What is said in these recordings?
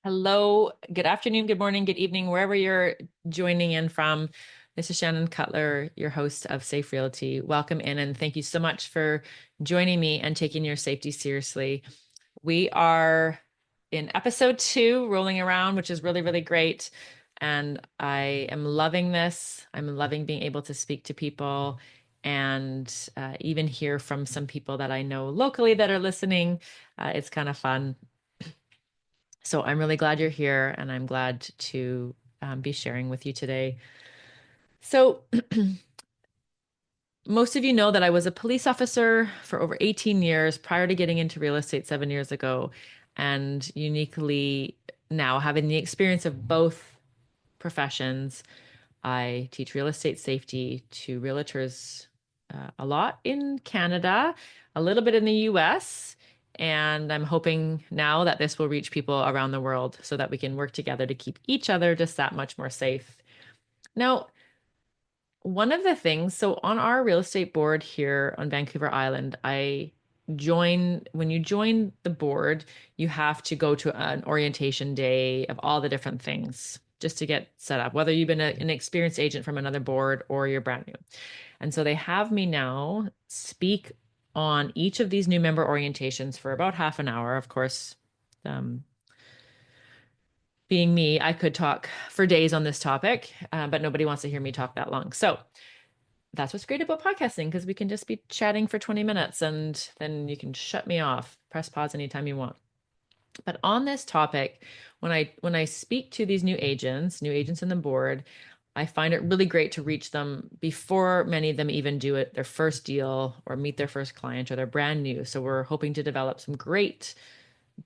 Hello, good afternoon, good morning, good evening, wherever you're joining in from. This is Shannon Cutler, your host of Safe Realty. Welcome in and thank you so much for joining me and taking your safety seriously. We are in episode 2, rolling around, which is really, really great. And I am loving this. I'm loving being able to speak to people and even hear from some people that I know locally that are listening. It's kind of fun. So I'm really glad you're here and I'm glad to be sharing with you today. So, most of you know that I was a police officer for over 18 years prior to getting into real estate 7 years ago. And uniquely now, having the experience of both professions, I teach real estate safety to realtors a lot in Canada, a little bit in the US. And I'm hoping now that this will reach people around the world so that we can work together to keep each other just that much more safe. Now, one of the things, so on our real estate board here on Vancouver Island, when you join the board, you have to go to an orientation day of all the different things just to get set up, whether you've been an experienced agent from another board or you're brand new. And so they have me now speak on each of these new member orientations for about half an hour. Of course, um, being me, I could talk for days on this topic, but nobody wants to hear me talk that long. So that's what's great about podcasting because we can just be chatting for 20 minutes and then you can shut me off, press pause anytime you want. But on this topic, when I speak to these new agents in the board, I find it really great to reach them before many of them even do it their first deal or meet their first client or they're brand new. So we're hoping to develop some great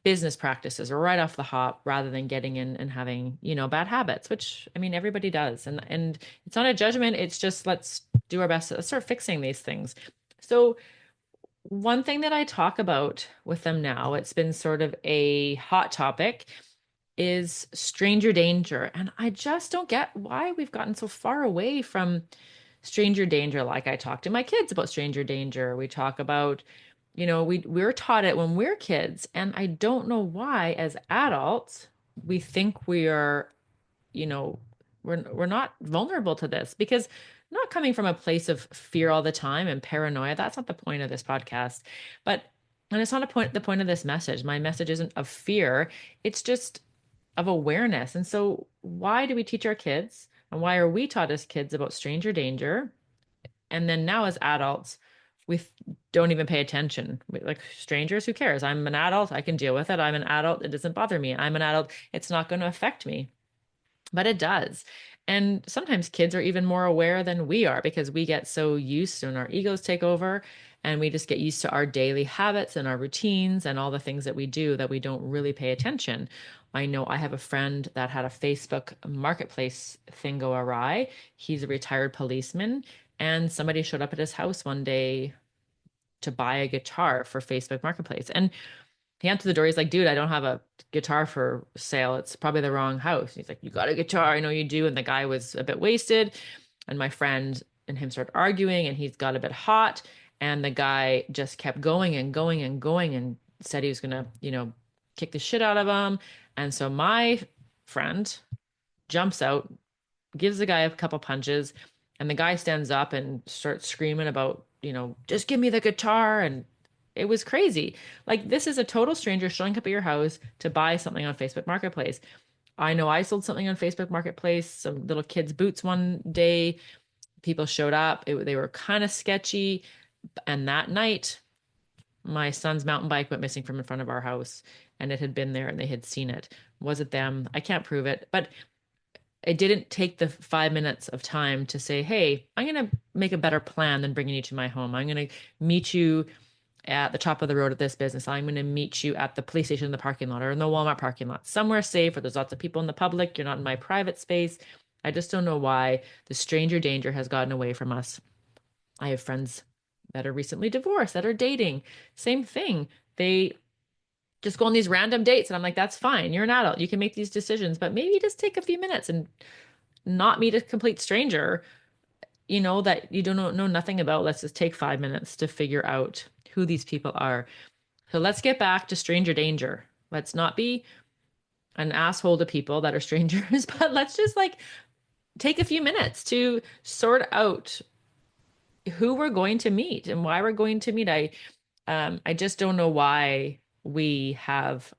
business practices right off the hop rather than getting in and having, bad habits, which I mean everybody does. And it's not a judgment, it's just let's do our best to start fixing these things. So one thing that I talk about with them now, it's been sort of a hot topic, is stranger danger. And I just don't get why we've gotten so far away from stranger danger. Like I talk to my kids about stranger danger. We talk about, we're taught it when we're kids. And I don't know why, as adults, we think we are, you know, we're not vulnerable to this because I'm not coming from a place of fear all the time and paranoia. That's not the point of this podcast. But and it's not the point of this message. My message isn't of fear. It's just of awareness. And so why do we teach our kids and why are we taught as kids about stranger danger? And then now as adults, we don't even pay attention. Like strangers, who cares? I'm an adult. I can deal with it. I'm an adult. It doesn't bother me. I'm an adult. It's not going to affect me. But it does. And sometimes kids are even more aware than we are because we get so used and our egos take over and we just get used to our daily habits and our routines and all the things that we do that we don't really pay attention. I know I have a friend that had a Facebook marketplace thing go awry. He's a retired policeman and somebody showed up at his house one day to buy a guitar for Facebook Marketplace. And he answered the door. He's like, dude, I don't have a guitar for sale. It's probably the wrong house. He's like, you got a guitar? I know you do. And the guy was a bit wasted. And my friend and him started arguing, and he's got a bit hot. And the guy just kept going and going and going and said he was going to, kick the shit out of him. And so my friend jumps out, gives the guy a couple punches, and the guy stands up and starts screaming about, just give me the guitar. And it was crazy. Like, this is a total stranger showing up at your house to buy something on Facebook Marketplace. I know I sold something on Facebook Marketplace, some little kids' boots one day. People showed up. They were kind of sketchy. And that night, my son's mountain bike went missing from in front of our house, and it had been there and they had seen it. Was it them? I can't prove it. But it didn't take the 5 minutes of time to say, hey, I'm going to make a better plan than bringing you to my home. I'm going to meet you at the top of the road at this business. I'm going to meet you at the police station in the parking lot or in the Walmart parking lot, somewhere safe where there's lots of people in the public. You're not in my private space. I just don't know why the stranger danger has gotten away from us. I have friends that are recently divorced, that are dating. Same thing. They just go on these random dates. And I'm like, that's fine. You're an adult. You can make these decisions, but maybe just take a few minutes and not meet a complete stranger, that you don't know nothing about. Let's just take 5 minutes to figure out who these people are. So let's get back to stranger danger. Let's not be an asshole to people that are strangers, but let's just like take a few minutes to sort out who we're going to meet and why we're going to meet. I just don't know why we have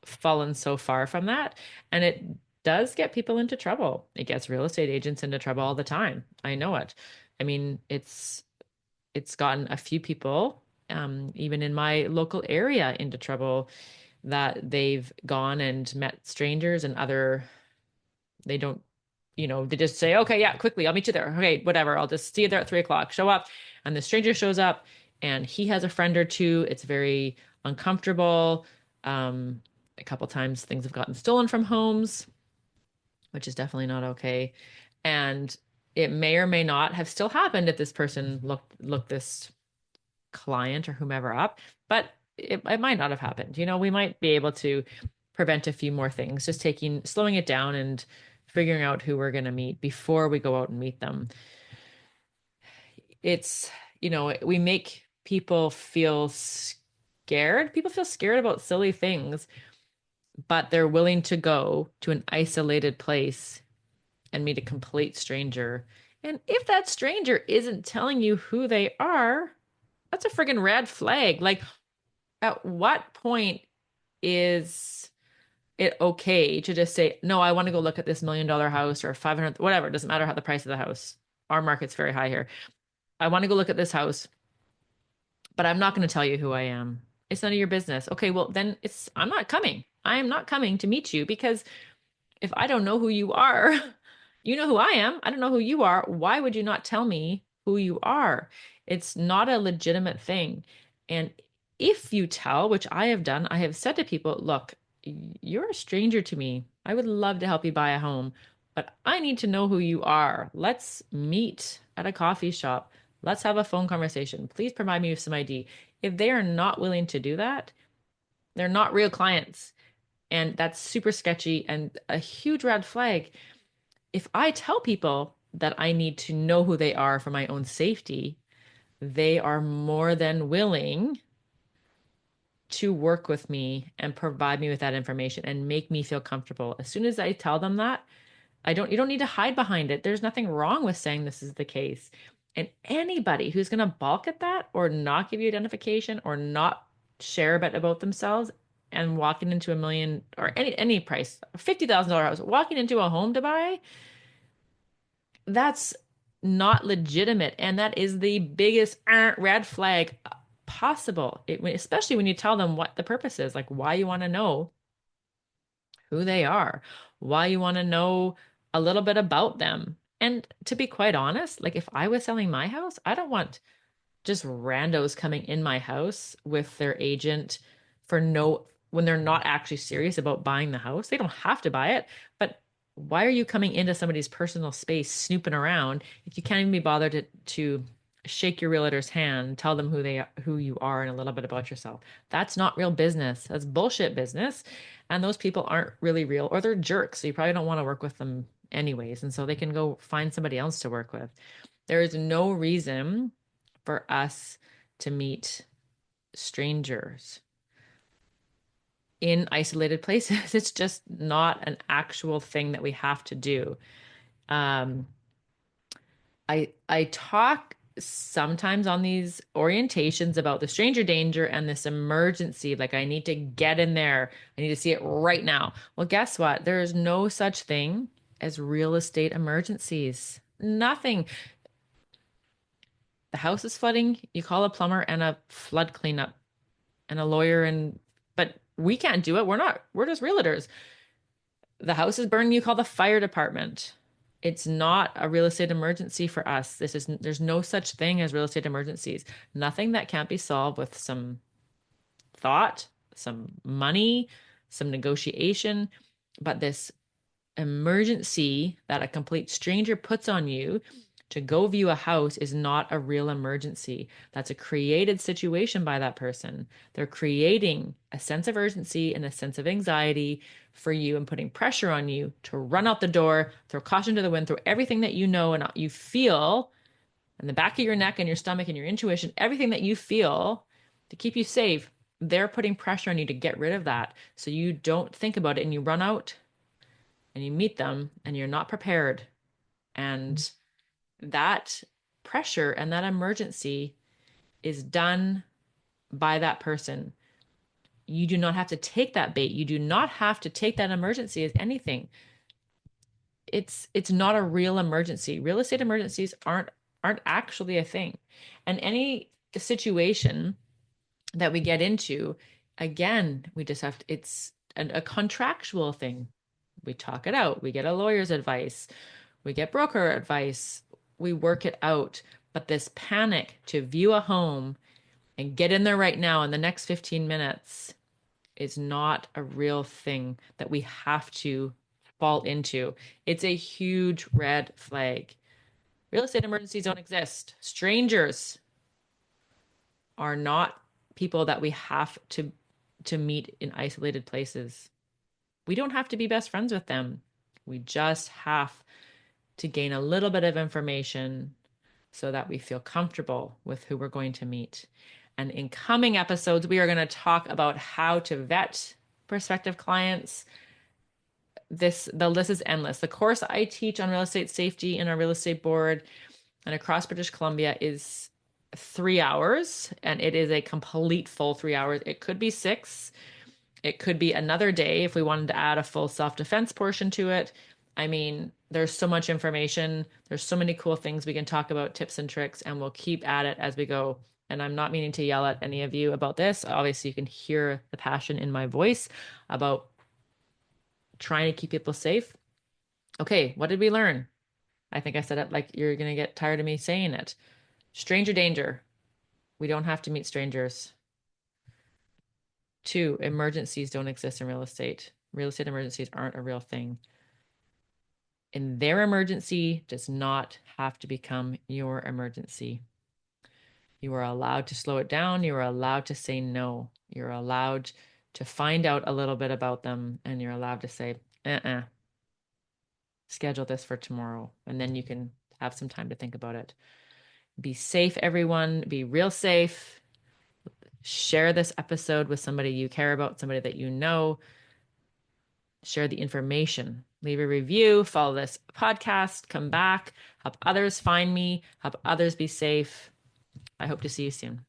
fallen so far from that. And it does get people into trouble. It gets real estate agents into trouble all the time. I know it. I mean, it's gotten a few people, even in my local area, into trouble that they've gone and met strangers and other, they don't, they just say, okay, yeah, quickly, I'll meet you there. Okay, whatever. I'll just see you there at 3 o'clock. Show up. And the stranger shows up and he has a friend or two. It's very uncomfortable. A couple times things have gotten stolen from homes, which is definitely not okay. And it may or may not have still happened if this person looked this client or whomever up, but it might not have happened. We might be able to prevent a few more things, just slowing it down and figuring out who we're going to meet before we go out and meet them. It's, we make people feel scared. People feel scared about silly things, but they're willing to go to an isolated place and meet a complete stranger. And if that stranger isn't telling you who they are, that's a friggin' red flag. Like, at what point is it okay to just say, no, I want to go look at this $1 million house or 500, whatever. It doesn't matter how the price of the house. Our market's very high here. I want to go look at this house, but I'm not going to tell you who I am. It's none of your business. Okay, well, then I'm not coming. I am not coming to meet you because if I don't know who you are, you know who I am. I don't know who you are. Why would you not tell me who you are? It's not a legitimate thing. And if you tell, which I have done, I have said to people, look, you're a stranger to me. I would love to help you buy a home, but I need to know who you are. Let's meet at a coffee shop. Let's have a phone conversation. Please provide me with some ID. If they are not willing to do that, they're not real clients. And that's super sketchy and a huge red flag. If I tell people that I need to know who they are for my own safety, they are more than willing to work with me and provide me with that information and make me feel comfortable. As soon as I tell them that, you don't need to hide behind it. There's nothing wrong with saying this is the case. And anybody who's going to balk at that or not give you identification or not share a bit about themselves and walking into a million or any price, $50,000 house, walking into a home to buy, that's not legitimate. And that is the biggest red flag possible, especially when you tell them what the purpose is, like why you want to know who they are, why you want to know a little bit about them. And to be quite honest, like if I was selling my house, I don't want just randos coming in my house with their agent when they're not actually serious about buying the house. They don't have to buy it, but why are you coming into somebody's personal space snooping around if you can't even be bothered to shake your realtor's hand, tell them who you are and a little bit about yourself? That's not real business. That's bullshit business. And those people aren't really real, or they're jerks. So you probably don't want to work with them anyways. And so they can go find somebody else to work with. There is no reason for us to meet strangers in isolated places. It's just not an actual thing that we have to do. Um, I talk sometimes on these orientations about the stranger danger and this emergency. Like I need to get in there. I need to see it right now. Well, guess what? There is no such thing as real estate emergencies. Nothing. The house is flooding. You call a plumber and a flood cleanup and a lawyer, but we can't do it. We're just realtors. The house is burning. You call the fire department. It's not a real estate emergency for us. There's no such thing as real estate emergencies. Nothing that can't be solved with some thought, some money, some negotiation. But this emergency that a complete stranger puts on you to go view a house is not a real emergency. That's a created situation by that person. They're creating a sense of urgency and a sense of anxiety for you and putting pressure on you to run out the door, throw caution to the wind, throw everything that you know and you feel in the back of your neck and your stomach and your intuition, everything that you feel to keep you safe they're putting pressure on you to get rid of that. So you don't think about it and you run out and you meet them and you're not prepared. And that pressure and that emergency is done by that person. You do not have to take that bait. You do not have to take that emergency as anything. It's not a real emergency. Real estate emergencies aren't actually a thing. And any situation that we get into, again, we just have to, it's a contractual thing. We talk it out. We get a lawyer's advice. We get broker advice. We work it out. But this panic to view a home and get in there right now in the next 15 minutes is not a real thing that we have to fall into. It's a huge red flag. Real estate emergencies don't exist. Strangers are not people that we have to meet in isolated places. We don't have to be best friends with them. We just have to gain a little bit of information so that we feel comfortable with who we're going to meet. And in coming episodes, we are going to talk about how to vet prospective clients. The list is endless. The course I teach on real estate safety in our real estate board and across British Columbia is 3 hours, and it is a complete full 3 hours. It could be 6. It could be another day if we wanted to add a full self-defense portion to it. I mean, there's so much information. There's so many cool things we can talk about, tips and tricks, and we'll keep at it as we go. And I'm not meaning to yell at any of you about this. Obviously, you can hear the passion in my voice about trying to keep people safe. Okay, what did we learn? I think I said it like you're going to get tired of me saying it. Stranger danger. We don't have to meet strangers. 2, emergencies don't exist in real estate. Real estate emergencies aren't a real thing. And their emergency does not have to become your emergency. You are allowed to slow it down. You are allowed to say no. You're allowed to find out a little bit about them, and you're allowed to say, schedule this for tomorrow. And then you can have some time to think about it. Be safe, everyone. Be real safe. Share this episode with somebody you care about, somebody that you know. Share the information. Leave a review, follow this podcast, come back, help others find me, help others be safe. I hope to see you soon.